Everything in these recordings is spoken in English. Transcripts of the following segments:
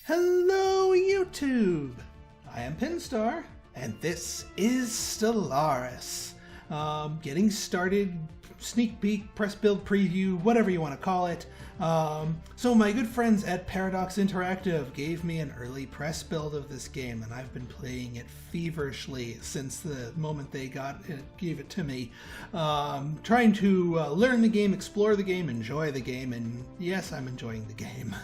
Hello YouTube! I am Pinstar, and this is Stellaris. Getting started, sneak peek, press build preview, whatever you want to call it. So my good friends at Paradox Interactive gave me an early press build of this game, and I've been playing it feverishly since the moment they gave it to me. Trying to learn the game, explore the game, enjoy the game, and yes, I'm enjoying the game.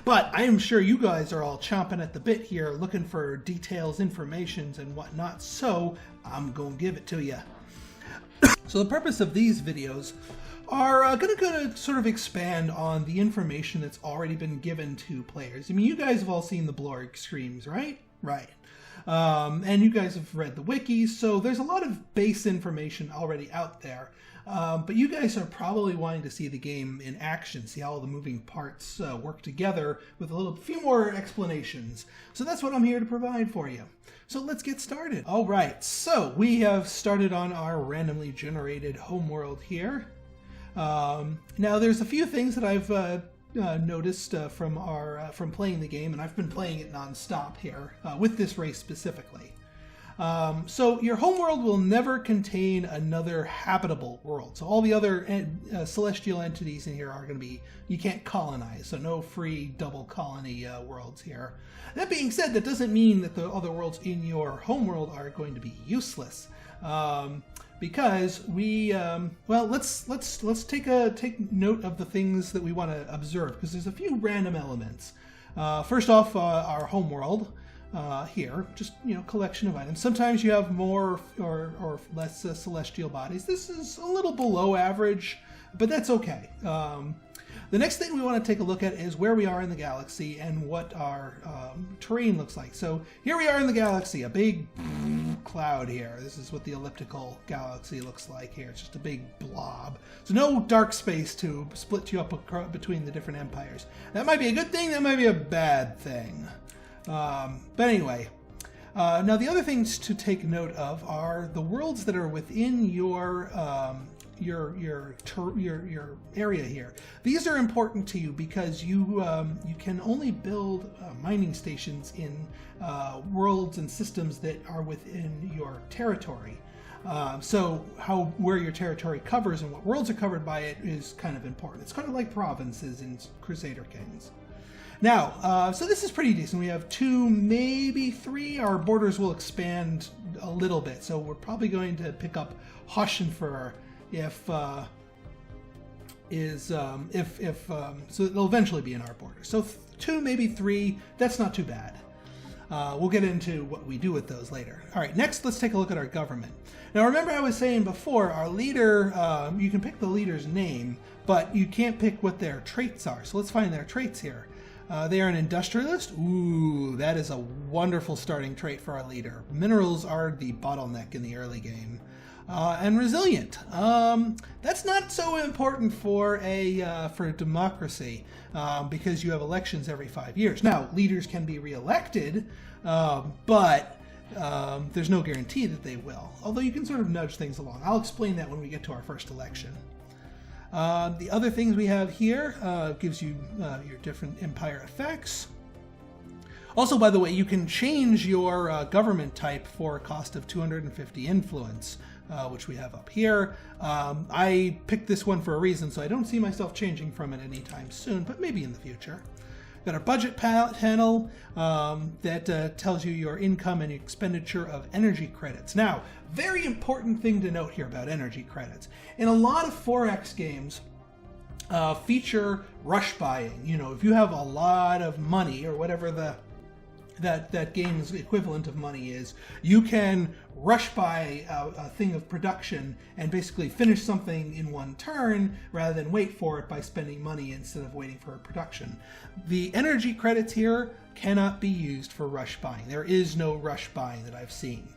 But I am sure you guys are all chomping at the bit here, looking for details, information, and whatnot, so I'm gonna give it to you. So the purpose of these videos are going to sort of expand on the information that's already been given to players. I mean, you guys have all seen the Blorg screams, right? Right. And you guys have read the wikis, so there's a lot of base information already out there. But you guys are probably wanting to see the game in action, see how all the moving parts work together with a few more explanations. So that's what I'm here to provide for you. So let's get started. All right, so we have started on our randomly generated homeworld here. Now there's a few things that I've noticed from playing the game, and I've been playing it non-stop here with this race specifically. So your homeworld will never contain another habitable world. So all the other celestial entities in here are going to be, you can't colonize, so no free double colony worlds here. That being said, that doesn't mean that the other worlds in your homeworld are going to be useless. Because we, well, let's take note of the things that we want to observe, because there's a few random elements. First off, our homeworld. Here, just, collection of items. Sometimes you have more or less celestial bodies. This is a little below average, but that's okay. The next thing we want to take a look at is where we are in the galaxy and what our terrain looks like. So here we are in the galaxy, a big cloud here. This is what the elliptical galaxy looks like here. It's just a big blob. So no dark space to split you up between the different empires. That might be a good thing, that might be a bad thing. But anyway, now the other things to take note of are the worlds that are within your area here. These are important to you because you can only build mining stations in worlds and systems that are within your territory. So where your territory covers and what worlds are covered by it is kind of important. It's kind of like provinces in Crusader Kings. Now, so this is pretty decent. We have 2, maybe 3. Our borders will expand a little bit, so we're probably going to pick up Hoshenfer so it'll eventually be in our border. So 2, maybe 3. That's not too bad. We'll get into what we do with those later. All right, next let's take a look at our government. Now remember I was saying before, our leader, you can pick the leader's name, but you can't pick what their traits are. So let's find their traits here. They are an industrialist. Ooh, that is a wonderful starting trait for our leader. Minerals are the bottleneck in the early game. And resilient. That's not so important for democracy because you have elections every 5 years. Now, leaders can be reelected, but there's no guarantee that they will. Although you can sort of nudge things along. I'll explain that when we get to our first election. The other things we have here gives you your different empire effects. Also, by the way, you can change your government type for a cost of 250 influence, which we have up here. I picked this one for a reason, so I don't see myself changing from it anytime soon, but maybe in the future. Got our budget panel that tells you your income and expenditure of energy credits. Now, very important thing to note here about energy credits. In a lot of 4X games, feature rush buying. If you have a lot of money or whatever that game's equivalent of money is, you can rush buy a thing of production and basically finish something in one turn rather than wait for it by spending money instead of waiting for production. The energy credits here cannot be used for rush buying. There is no rush buying that I've seen.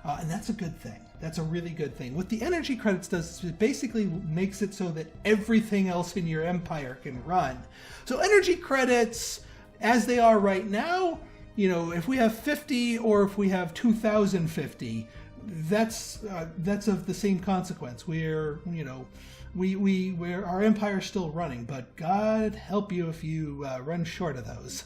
And that's a good thing. That's a really good thing. What the energy credits does is it basically makes it so that everything else in your empire can run. So energy credits, as they are right now, if we have 50 or if we have 2,050, that's of the same consequence. We're, our empire's still running, but God help you if you run short of those.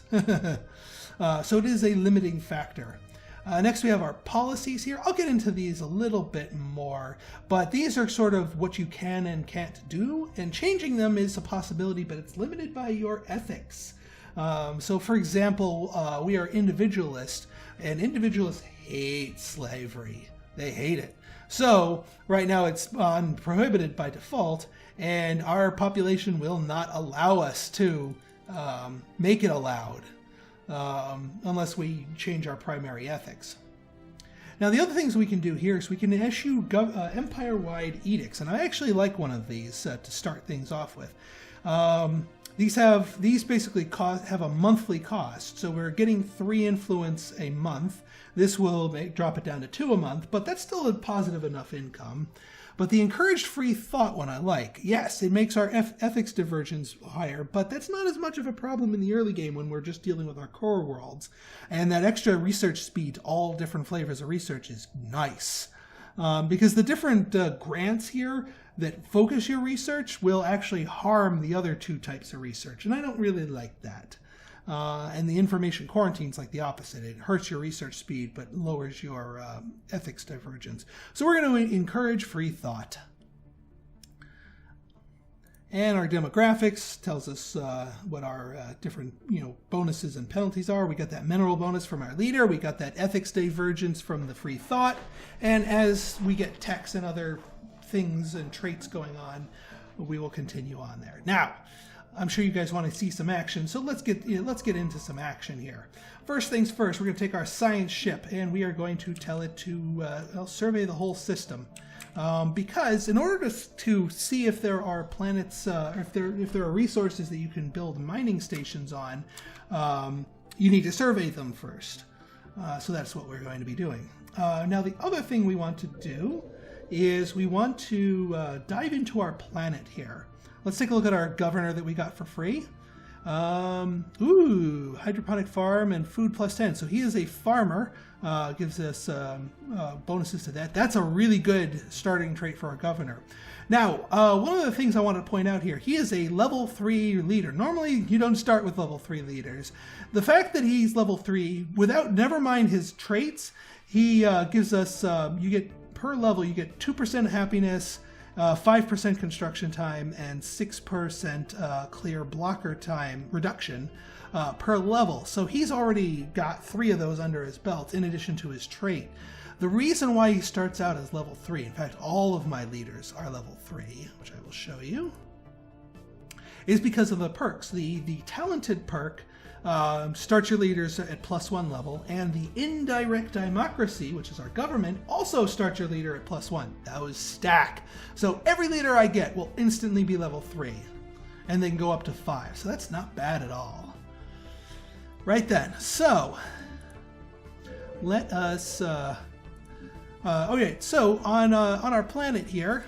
So it is a limiting factor. Next we have our policies here. I'll get into these a little bit more, but these are sort of what you can and can't do, and changing them is a possibility, but it's limited by your ethics. So for example, we are individualist, and individualists hate slavery. They hate it. So right now it's prohibited by default, and our population will not allow us to make it allowed unless we change our primary ethics. Now the other things we can do here is we can issue empire-wide edicts, and I actually like one of these to start things off with. These basically have a monthly cost, so we're getting 3 influence a month. This will drop it down to 2 a month, but that's still a positive enough income. But the encouraged free thought one I like. Yes, it makes our ethics divergence higher, but that's not as much of a problem in the early game when we're just dealing with our core worlds. And that extra research speed, all different flavors of research, is nice. Because the different grants here that focus your research will actually harm the other 2 types of research, and I don't really like that. And the information quarantine's like the opposite. It hurts your research speed, but lowers your ethics divergence. So we're going to encourage free thought. And our demographics tells us what our different bonuses and penalties are. We got that mineral bonus from our leader. We got that ethics divergence from the free thought. And as we get techs and other things and traits going on, we will continue on there. Now, I'm sure you guys want to see some action, so let's get into some action here. First things first, we're going to take our science ship and we are going to tell it to survey the whole system, because in order to see if there are planets, or if there are resources that you can build mining stations on, you need to survey them first. So that's what we're going to be doing. Now the other thing we want to do is we want to dive into our planet here. Let's take a look at our governor that we got for free. Hydroponic farm and food plus 10. So he is a farmer, gives us bonuses to that. That's a really good starting trait for our governor. Now, one of the things I want to point out here, he is a level 3 leader. Normally, you don't start with level 3 leaders. The fact that he's level 3, never mind his traits, he gives us, per level, you get 2% happiness, 5% construction time, and 6% clear blocker time reduction per level. So he's already got 3 of those under his belt in addition to his trait. The reason why he starts out as level 3, in fact all of my leaders are level 3, which I will show you, is because of the perks. The talented perk starts your leaders at +1 level, and the indirect democracy, which is our government, also starts your leader at +1. Those stack. So every leader I get will instantly be level 3, and they can go up to 5. So that's not bad at all. Right then, so let us okay, so on our planet here,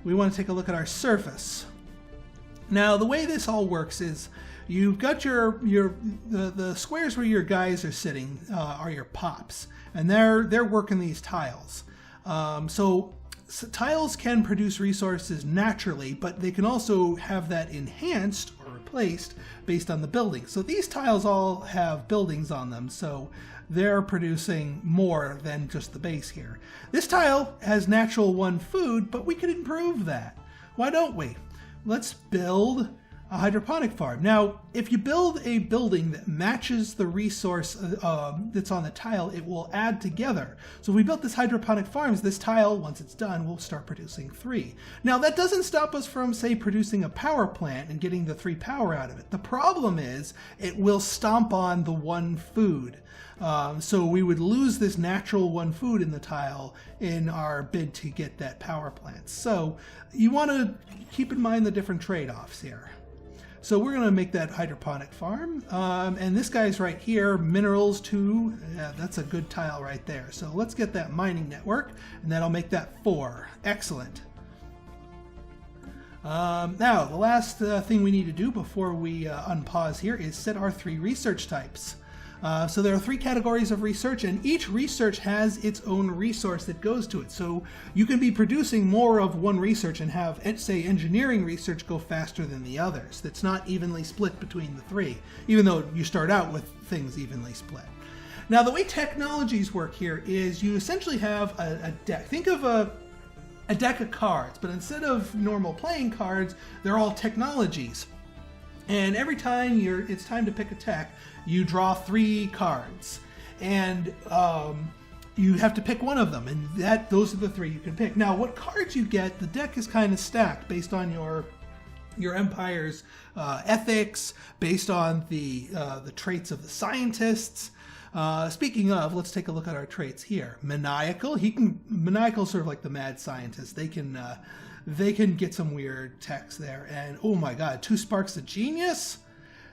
we want to take a look at our surface. Now the way this all works is you've got the squares where your guys are sitting are your pops, and they're working these tiles. So tiles can produce resources naturally, but they can also have that enhanced or replaced based on the building. So these tiles all have buildings on them, so they're producing more than just the base here. This tile has natural 1 food, but we could improve that. Why don't we? Let's build a hydroponic farm. Now, if you build a building that matches the resource that's on the tile, it will add together. So if we built this hydroponic farms, this tile, once it's done, will start producing 3. Now, that doesn't stop us from, say, producing a power plant and getting the 3 power out of it. The problem is it will stomp on the 1 food. So we would lose this natural 1 food in the tile in our bid to get that power plant. So you want to keep in mind the different trade-offs here. So we're going to make that hydroponic farm. And this guy's right here, minerals 2. Yeah, that's a good tile right there. So let's get that mining network, and that'll make that 4. Excellent. Now, the last thing we need to do before we unpause here is set our 3 research types. So there are 3 categories of research, and each research has its own resource that goes to it. So you can be producing more of one research and have, say, engineering research go faster than the others. That's not evenly split between the 3, even though you start out with things evenly split. Now, the way technologies work here is you essentially have a deck. Think of a deck of cards, but instead of normal playing cards, they're all technologies. And every time it's time to pick a tech, you draw 3 cards, and you have to pick one of them, and those are the 3 you can pick. Now, what cards you get, the deck is kind of stacked based on your empire's ethics, based on the traits of the scientists. Speaking of, let's take a look at our traits here. Maniacal. Maniacal is sort of like the mad scientist. They can get some weird techs there. And oh my god, 2 sparks of genius.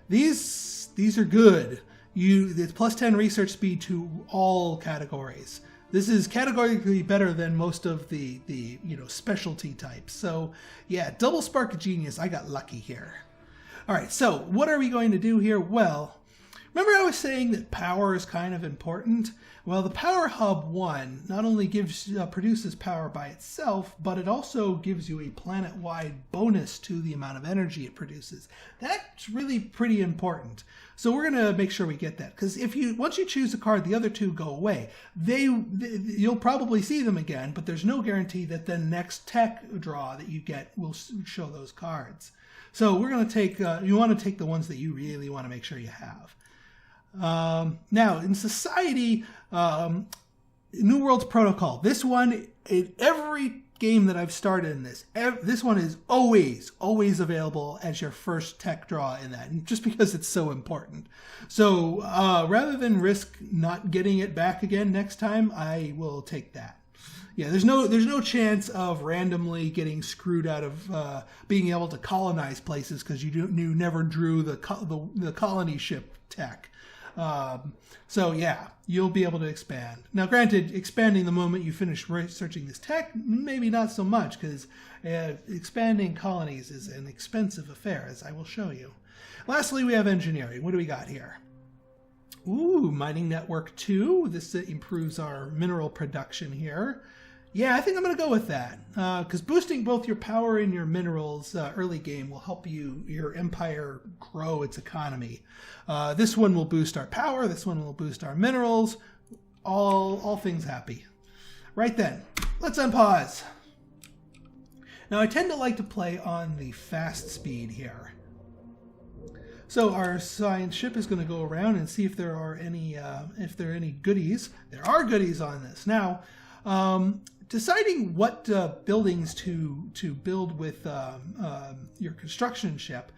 These are good. It's plus 10 research speed to all categories. This is categorically better than most of the specialty types. So yeah, double spark of genius. I got lucky here. All right, so what are we going to do here? Well, remember I was saying that power is kind of important? Well, the Power Hub 1 not only produces power by itself, but it also gives you a planet-wide bonus to the amount of energy it produces. That's really pretty important. So we're going to make sure we get that, because once you choose a card, the other 2 go away. You'll probably see them again, but there's no guarantee that the next tech draw that you get will show those cards. So we're going to take, you want to take the ones that you really want to make sure you have. Now, in society, New World's Protocol, this one, in every game that I've started in this one is always available as your first tech draw in that, just because it's so important. So rather than risk not getting it back again next time, I will take that. Yeah, there's no chance of randomly getting screwed out of being able to colonize places because you never drew the colony ship tech. So yeah, you'll be able to expand. Now granted, expanding the moment you finish researching this tech, maybe not so much, because expanding colonies is an expensive affair, as I will show you. Lastly, we have engineering. What do we got here? Ooh, mining network 2. This improves our mineral production here. Yeah, I think I'm going to go with that, because boosting both your power and your minerals early game will help your empire grow its economy. This one will boost our power, this one will boost our minerals, all things happy. Right then, let's unpause. Now I tend to like to play on the fast speed here. So our science ship is going to go around and see if there are any goodies. There are goodies on this. Now, deciding what buildings to build with your construction ship.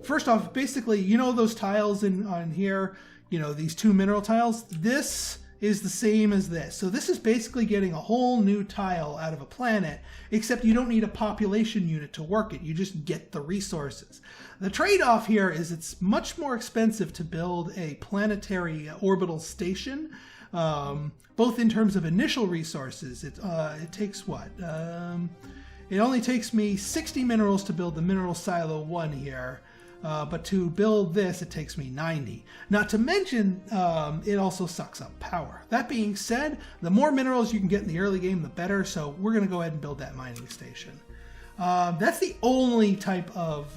First off, basically, those tiles on here, these 2 mineral tiles, this is the same as this. So this is basically getting a whole new tile out of a planet, except you don't need a population unit to work it. You just get the resources. The trade-off here is it's much more expensive to build a planetary orbital station, both in terms of initial resources. It takes what? It only takes me 60 minerals to build the mineral silo 1 here, but to build this it takes me 90. Not to mention it also sucks up power. That being said, the more minerals you can get in the early game, the better, so we're going to go ahead and build that mining station. That's the only type of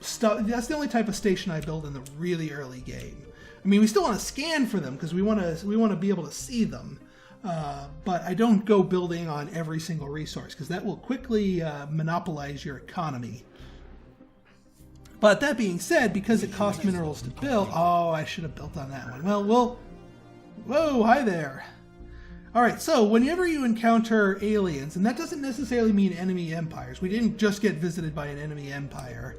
stuff. That's the only type of station I build in the really early game. I mean, we still want to scan for them because we want to be able to see them, but I don't go building on every single resource because that will quickly monopolize your economy. But that being said, because it costs minerals to build, oh, I should have built on that one. Well, whoa, hi there. All right, so whenever you encounter aliens, and that doesn't necessarily mean enemy empires. We didn't just get visited by an enemy empire.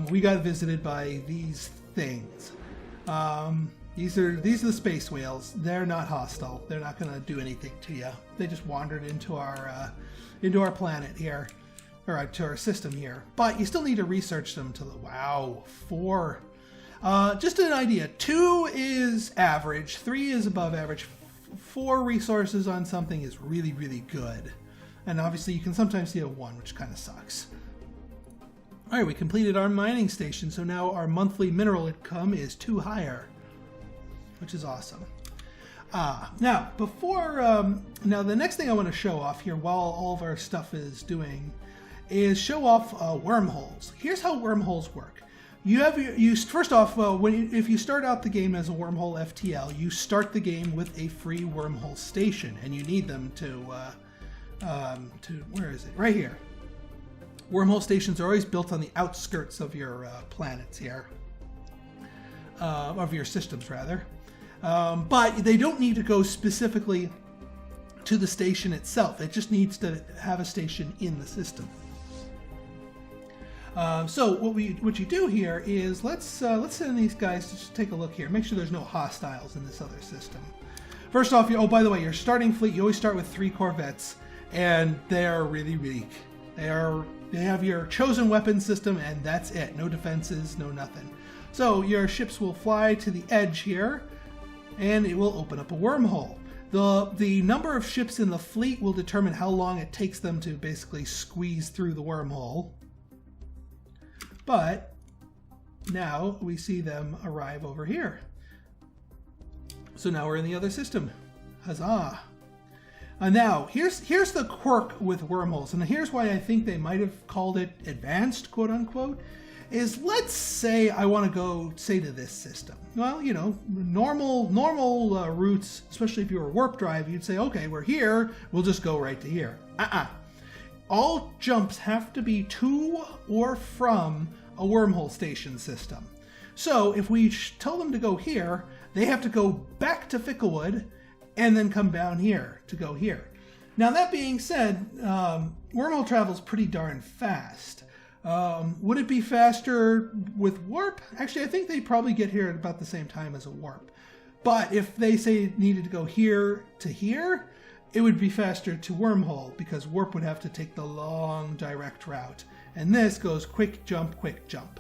We got visited by these things. These are the space whales. They're not hostile. They're not going to do anything to you. They just wandered into our planet here, or to our system here. But you still need to research them to the 4. Just an idea. 2 is average. 3 is above average. 4 resources on something is really, really good. And obviously you can sometimes see a 1, which kind of sucks. All right, we completed our mining station, so now our monthly mineral income is 2 higher, which is awesome. Now, now the next thing I want to show off here while all of our stuff is doing is show off wormholes. Here's how wormholes work. First off, if you start out the game as a wormhole FTL, you start the game with a free wormhole station, and you need them to where is it? Right here. Wormhole stations are always built on the outskirts of your planets here, of your systems rather. But they don't need to go specifically to the station itself. It just needs to have a station in the system. So what you do here is let's send these guys to just take a look here. Make sure there's no hostiles in this other system. First off, oh by the way, your starting fleet, you always start with 3 corvettes, and they are really weak. They have your chosen weapon system, and that's it. No defenses, no nothing. So your ships will fly to the edge here, and it will open up a wormhole. The number of ships in the fleet will determine how long it takes them to basically squeeze through the wormhole. But now we see them arrive over here. So now we're in the other system. Huzzah! Now, here's the quirk with wormholes, and here's why I think they might have called it advanced, quote unquote, is let's say I want to go, say, to this system. Well, you know, normal routes, especially if you were warp drive, you'd say, okay, we're here, we'll just go right to here. All jumps have to be to or from a wormhole station system. So if we tell them to go here, they have to go back to Ficklewood and then come down here to go here. Now that being said, wormhole travel's pretty darn fast. Would it be faster with warp? Actually, I think they probably get here at about the same time as a warp. But if they say it needed to go here to here, it would be faster to wormhole because warp would have to take the long direct route. And this goes quick jump, quick jump.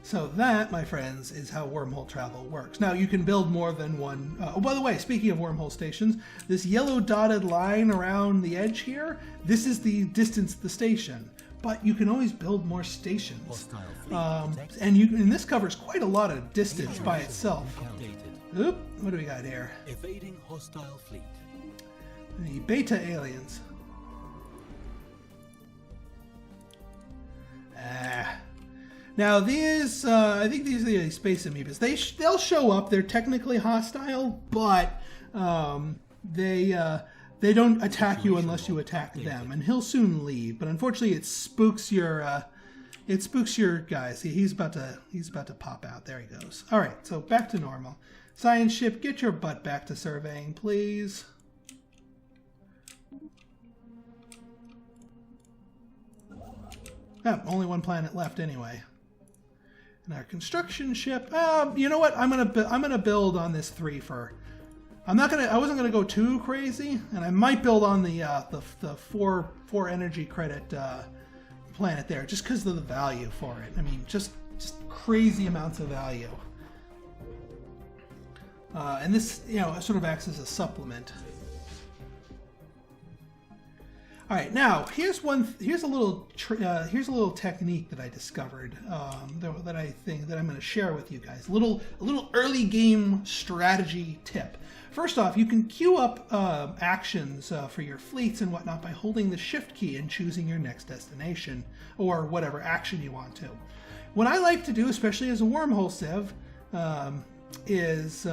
So that, my friends, is how wormhole travel works. Now, you can build more than one. Oh, by the way, speaking of wormhole stations, this yellow dotted line around the edge here, this is the distance to the station. But you can always build more stations. And this covers quite a lot of distance by itself. Oop, what do we got here? Evading hostile fleet. The beta aliens. Now these, I think these are the space amoebas. They'll show up. They're technically hostile, but they don't attack you unless you attack them. And he'll soon leave. But unfortunately, it spooks your guys. See, he's about to pop out. There he goes. All right, so back to normal. Science ship, get your butt back to surveying, please. Oh, only one planet left anyway. And our construction ship. You know what? I'm gonna build on this 3 for. I wasn't gonna go too crazy, and I might build on the 4 energy credit planet there, just because of the value for it. I mean, just crazy amounts of value. And this, sort of acts as a supplement. All right, now here's a little technique that I discovered that I think that I'm going to share with you guys. A little early game strategy tip. First off, you can queue up actions for your fleets and whatnot by holding the shift key and choosing your next destination or whatever action you want to. What I like to do, especially as a wormhole civ, is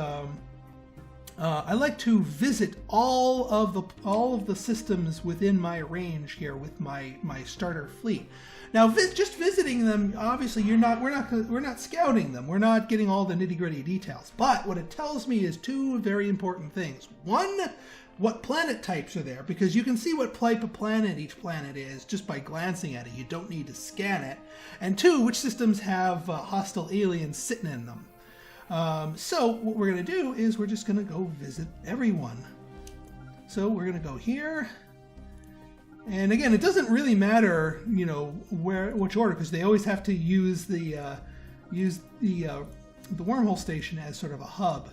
I like to visit all of the systems within my range here with my starter fleet. Now, just visiting them, obviously, we're not scouting them. We're not getting all the nitty-gritty details. But what it tells me is 2 very important things. One, what planet types are there, because you can see what type of planet each planet is just by glancing at it. You don't need to scan it. And 2, which systems have hostile aliens sitting in them. So what we're going to do is we're just going to go visit everyone. So we're going to go here. And again, it doesn't really matter, which order, because they always have to use the wormhole station as sort of a hub.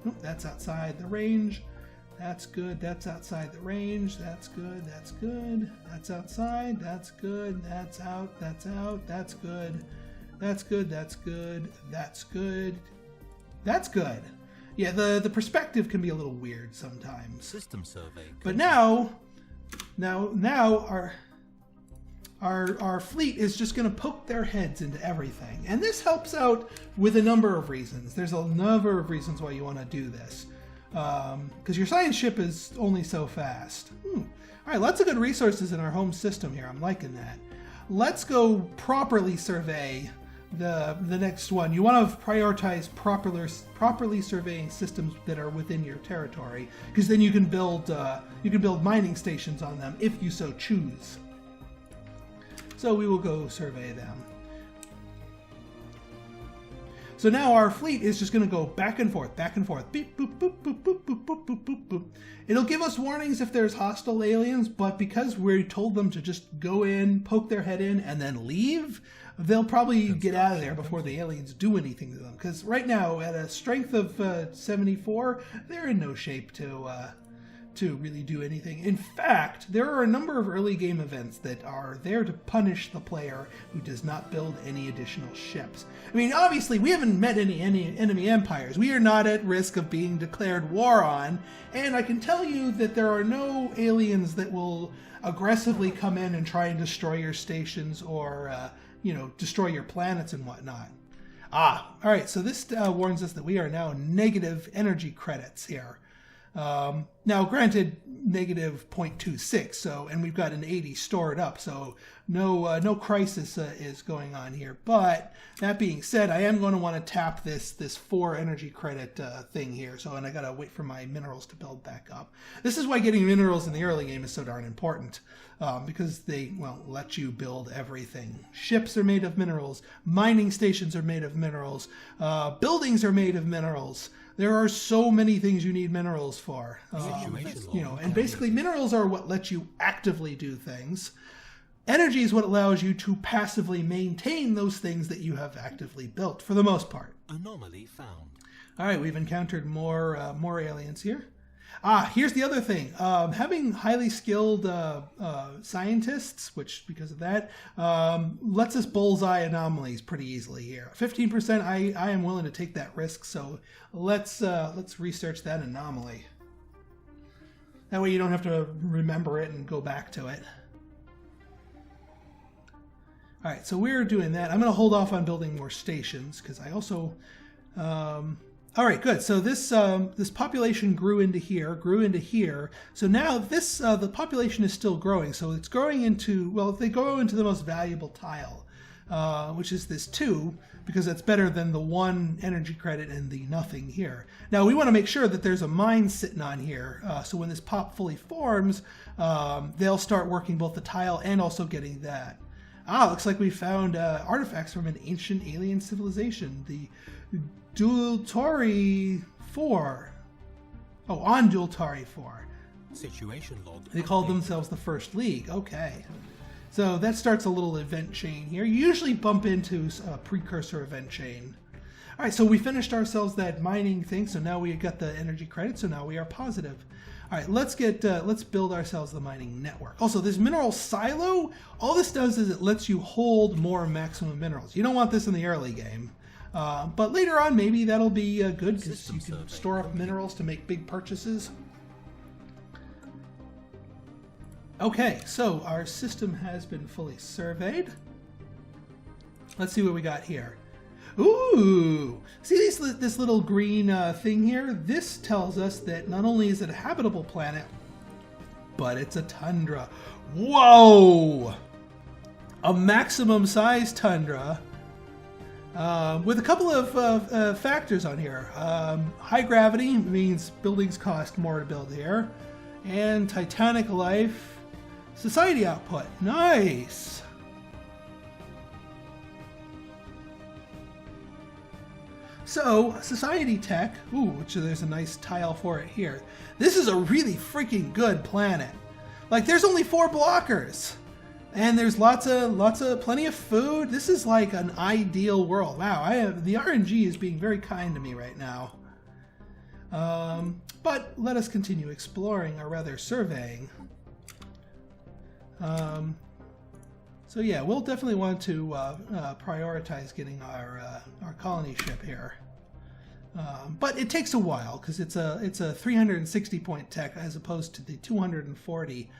Oh, that's outside the range. That's good. That's outside the range. That's good. That's good. That's outside. That's good. That's out. That's out. That's good. That's good. That's good. That's good. That's good. Yeah, the perspective can be a little weird sometimes. System survey. But now our fleet is just going to poke their heads into everything. And this helps out with a number of reasons. There's a number of reasons why you want to do this. Because your science ship is only so fast. All right, lots of good resources in our home system here. I'm liking that. Let's go properly survey the next one. You want to prioritize properly surveying systems that are within your territory, because then you can build mining stations on them if you so choose. So we will go survey them. So now our fleet is just going to go back and forth, beep, boop, boop, boop, boop, boop, boop, boop, boop, boop. It'll give us warnings if there's hostile aliens, but because we told them to just go in, poke their head in, and then leave, they'll probably get out of there before the aliens do anything to them. Because right now, at a strength of 74, they're in no shape to really do anything. In fact, there are a number of early game events that are there to punish the player who does not build any additional ships. I mean, obviously, we haven't met any enemy empires. We are not at risk of being declared war on, and I can tell you that there are no aliens that will aggressively come in and try and destroy your stations or, destroy your planets and whatnot. All right, so this warns us that we are now negative energy credits here. Now, granted, negative 0.26, and we've got an 80 stored up, so no crisis is going on here. But that being said, I am going to want to tap this 4 energy credit thing here. And I got to wait for my minerals to build back up. This is why getting minerals in the early game is so darn important, because they let you build everything. Ships are made of minerals. Mining stations are made of minerals. Buildings are made of minerals. There are so many things you need minerals for. And basically minerals are what let you actively do things. Energy is what allows you to passively maintain those things that you have actively built, for the most part. Anomaly found. All right, we've encountered more aliens here. Here's the other thing. Having highly skilled scientists, which because of that, lets us bullseye anomalies pretty easily here. 15%, I am willing to take that risk, so let's research that anomaly. That way you don't have to remember it and go back to it. All right, so we're doing that. I'm going to hold off on building more stations, because I also... all right, good. So this population grew into here. So now the population is still growing. So it's growing into, they grow into the most valuable tile, which is this 2, because that's better than the 1 energy credit and the nothing here. Now we want to make sure that there's a mine sitting on here. So when this pop fully forms, they'll start working both the tile and also getting that. Looks like we found artifacts from an ancient alien civilization, the Dultari 4. On Dultari 4. Situation log. They called themselves the First League. Okay. So that starts a little event chain here. You usually bump into a Precursor event chain. All right, so we finished ourselves that mining thing, so now we got the energy credit, so now we are positive. All right, let's build ourselves the mining network. Also, this mineral silo, all this does is it lets you hold more maximum minerals. You don't want this in the early game. But later on, maybe that'll be good, because you can store up minerals to make big purchases. Okay, so our system has been fully surveyed. Let's see what we got here. Ooh! See this little green thing here? This tells us that not only is it a habitable planet, but it's a tundra. Whoa! A maximum size tundra. With a couple of factors on here. High gravity means buildings cost more to build here. And titanic life. Society output. Nice! So, society tech. Ooh, which there's a nice tile for it here. This is a really freaking good planet. Like, there's only 4 blockers. And there's plenty of food. This is like an ideal world. Wow, the RNG is being very kind to me right now. but let us continue exploring, or rather surveying. So yeah, we'll definitely want to prioritize getting our colony ship here. But it takes a while because it's a 360 point tech as opposed to the 240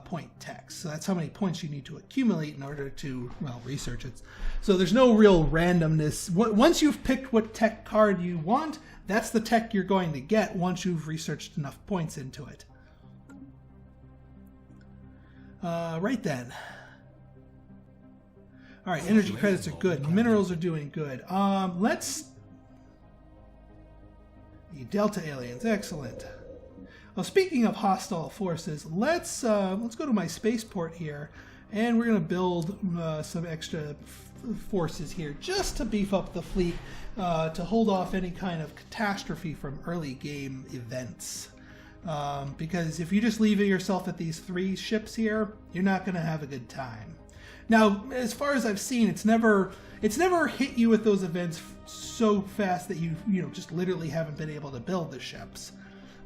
point tech. So that's how many points you need to accumulate in order to, well, research it. So there's no real randomness. Once you've picked what tech card you want, that's the tech you're going to get once you've researched enough points into it. Right then. All right, energy credits are good. Minerals are doing good. Let's... The Delta aliens, excellent. Well, speaking of hostile forces, let's go to my spaceport here, and we're going to build some extra forces here just to beef up the fleet, to hold off any kind of catastrophe from early game events. Because if you just leave yourself at these 3 ships here, you're not going to have a good time. Now, as far as I've seen, it's never hit you with those events so fast that you just literally haven't been able to build the ships.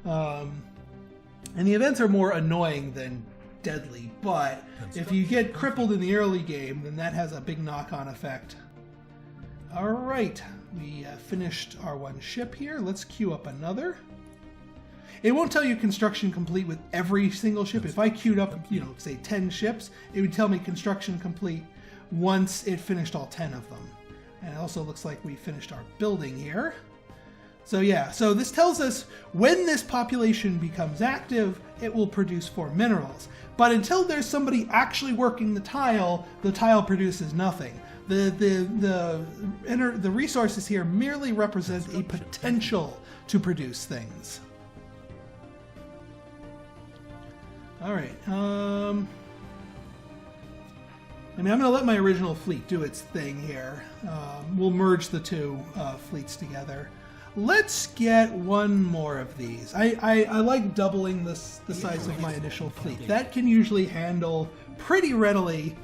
And the events are more annoying than deadly, but if you get crippled in the early game, then that has a big knock-on effect. All right, we finished our 1 ship here. Let's queue up another. It won't tell you construction complete with every single ship. If I queued up, say 10 ships, it would tell me construction complete once it finished all 10 of them. And it also looks like we finished our building here. So yeah, so this tells us when this population becomes active, it will produce 4 minerals. But until there's somebody actually working the tile produces nothing. The resources here merely represent a potential to produce things. All right. I'm going to let my original fleet do its thing here. We'll merge the 2 fleets together. Let's get 1 more of these. I like doubling the size of my initial fleet. That can usually handle pretty readily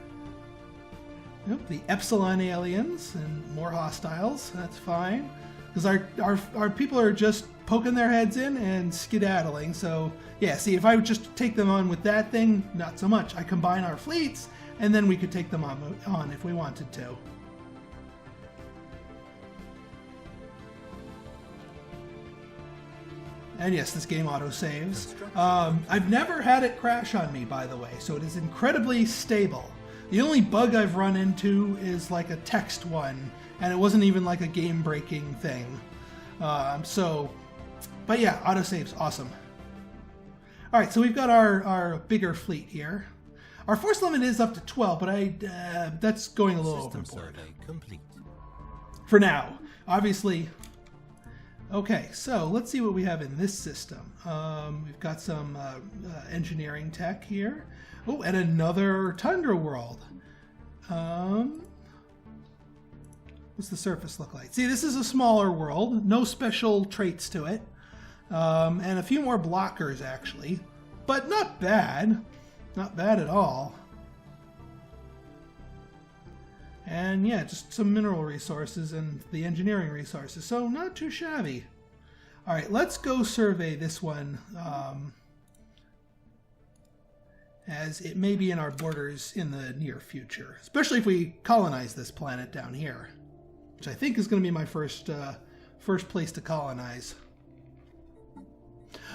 the Epsilon aliens and more hostiles. That's fine. Because our people are just poking their heads in and skedaddling. So yeah, see, if I would just take them on with that thing, not so much. I combine our fleets, and then we could take them on if we wanted to. And yes, this game auto-saves. I've never had it crash on me, by the way, so it is incredibly stable. The only bug I've run into is like a text one, and it wasn't even like a game-breaking thing. But yeah, autosave's awesome. Alright, so we've got our bigger fleet here. Our force limit is up to 12, but that's going a little overboard. For now. Obviously. Okay, so let's see what we have in this system. We've got some engineering tech here. Oh, and another tundra world. What's the surface look like? See, this is a smaller world. No special traits to it. And a few more blockers, actually. But not bad. Not bad at all. And yeah, just some mineral resources and the engineering resources. So not too shabby. All right, let's go survey this one. As it may be in our borders in the near future. Especially if we colonize this planet down here. Which I think is going to be my first place to colonize.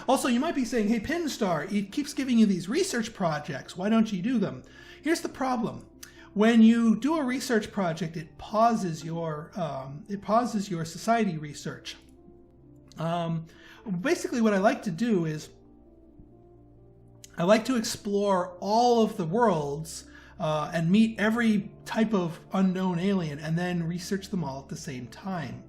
Also, you might be saying, hey, Pinstar, it keeps giving you these research projects. Why don't you do them? Here's the problem. When you do a research project, it pauses your society research. Basically, what I like to do is I like to explore all of the worlds and meet every type of unknown alien and then research them all at the same time.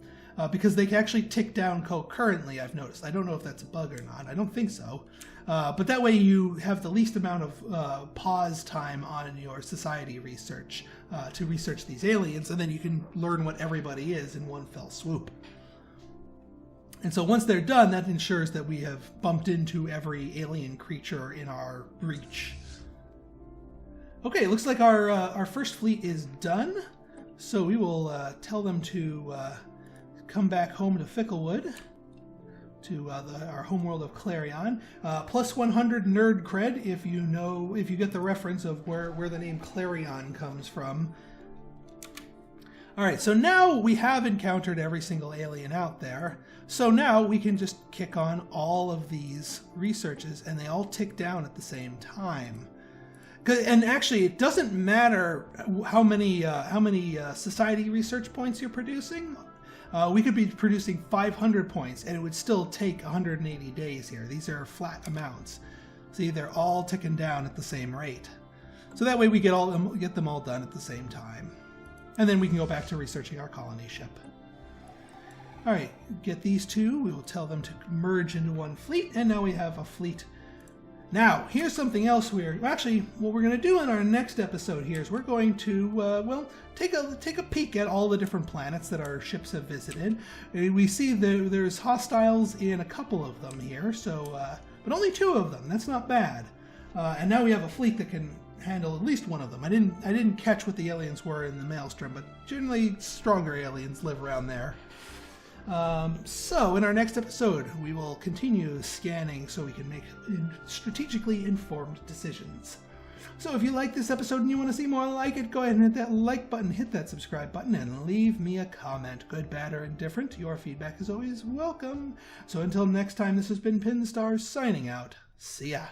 Because they can actually tick down concurrently, I've noticed. I don't know if that's a bug or not. I don't think so. But that way you have the least amount of pause time on your society research to research these aliens, and then you can learn what everybody is in one fell swoop. And so once they're done, that ensures that we have bumped into every alien creature in our reach. Okay, it looks like our first fleet is done. So we will tell them to come back home to Ficklewood. to our homeworld of Clarion. Plus 100 nerd cred if you get the reference of where the name Clarion comes from. Alright, so now we have encountered every single alien out there. So now we can just kick on all of these researches, and they all tick down at the same time. And actually, it doesn't matter how many society research points you're producing. We could be producing 500 points, and it would still take 180 days here. These are flat amounts. See, they're all ticking down at the same rate. So that way we get them all done at the same time. And then we can go back to researching our colony ship. All right, get these two. We will tell them to merge into one fleet, and now we have a fleet. Now, here's something else actually, what we're going to do in our next episode here is we're going to, take a peek at all the different planets that our ships have visited. We see there's hostiles in a couple of them here, so, but only 2 of them. That's not bad. And now we have a fleet that can handle at least one of them. I didn't catch what the aliens were in the Maelstrom, but generally stronger aliens live around there. So in our next episode, we will continue scanning so we can make strategically informed decisions. So if you like this episode and you want to see more like it, go ahead and hit that like button, hit that subscribe button, and leave me a comment. Good, bad, or indifferent. Your feedback is always welcome. So until next time, this has been Pinstar signing out. See ya.